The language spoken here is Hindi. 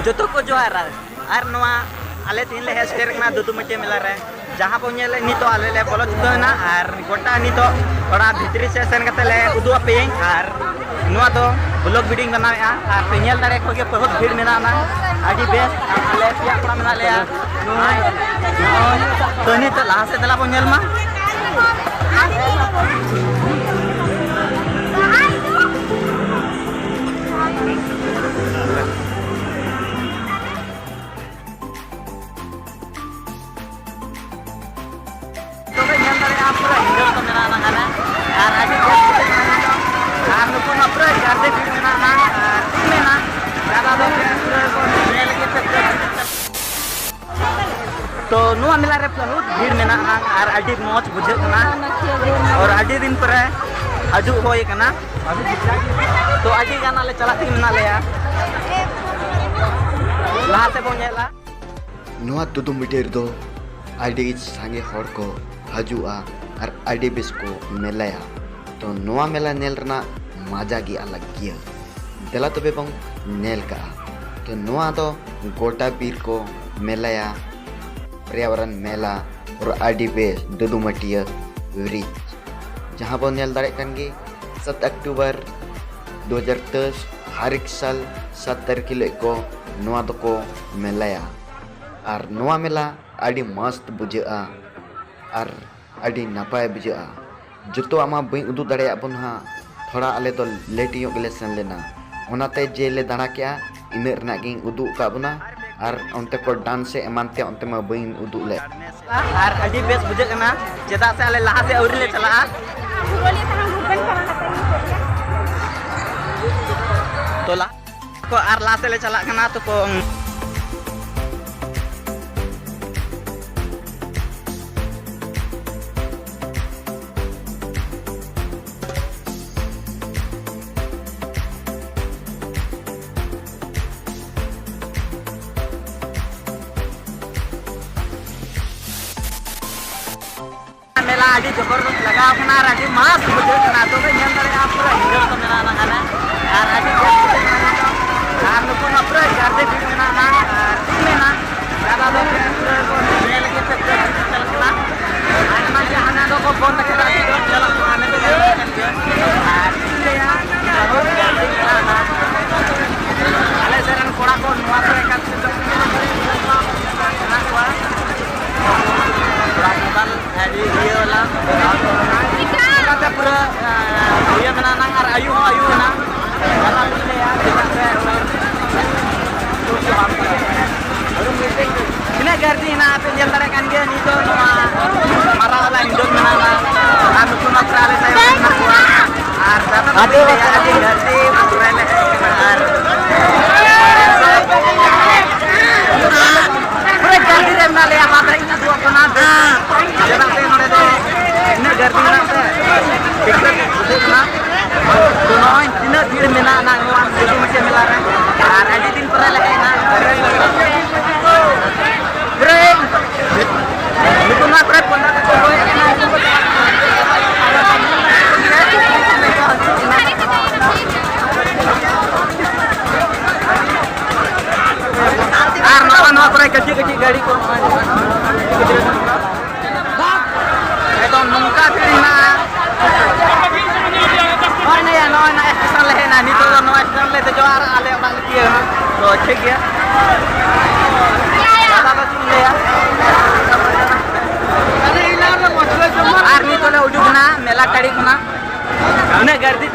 जो को जोहारा और नवा आले तीन ले हेस्टेर ना दुदुमटे मेला रे जहां को नेले नितो आले ले बोलो चुना और गोटा नितो थोड़ा भितरी से सेन कते ले उदु पे और नवा दो ब्लॉग वीडियो बनाया और पेनेल दारे को के बहुत भीड़ मेना ना आडी बेस आले पिया पड़ा मेना ले तो नि तो लास्ट से दला बोनेल मा तो नुआ मेला रे बहुत भीड़ मेना और अडी मौज बुझेना और अडी दिन पर हजू होय कना तो अडी गाना ले चला ती मेना ले ला से बोनेला नुआ तुदु मिटेर दो अडी संगे हर को हजुआ और अडी बेस को मेलाया तो नुआ मेला नेल रना मजा गी अलग गिया देला तबे बंग नेल का तो नुआ तो गोटा पीर को मेलाया पर्यावरण मेला और आडी बेस दुदुमटिया ब्रिज जहाँ पर नेल दारे कनगी 7 अक्टूबर 2010 हर एक साल 7 तारीख को नुआ तो को मेलाया और नुआ मेला आडी मस्त बुझा और आडी नापाय बुझा जो आमा बई उदू दाड़े बन हाँ थोड़ा आले तो लेट गले सेन लेना ओनाते जे ले दाड़ा के इन उदू का बना और उनते को डांस से एमानते उनते मा बई उदू ले और अडी बेस बुझे कना चेदा से आले लाहा से औरी ले चला तो ला को आर ला से ले चला कना तो को मेला आडी जबरदस्त लगा अपना आडी मस्त बुझे ना तो नेल दारे आप पूरा हिंगल तो मेला ना गाना और आडी और नुको ना पूरा गार्डे भी मेना ना टीम मेना ज्यादा दो मेल के पे चल कना आना जे आना दो को फोन करा दो चल आने पे और ले या बहुत गार्डे ना आले सरन कोड़ा को नुआ पे का ना को मोबाइल आडी ये वाला कते पूरा ये मेना ना और आयु ना वाला ले या ina gardi na pe jel dare kan ge ni to mara wala indon menana anu kuna prale saya na kuat ar data ade ade gardi purane ar pura gardi re na le apa tadi na dua kona jana pe nore de ina gardi na te tiktok na dono ina dir mena na ngwan jadi macam melara ar ade din prale na Breng, itu nak breng pun nak coba yang nak. Arnawan nak breng kecil gadi ko. Itu nungka terima. Oh ni ya, no na estan leh na, ni tu no estan leh tu juara ale orang dia. So cek ya. Army तो उडुकना मेला टाड़ी खुना उन्हें गर्दी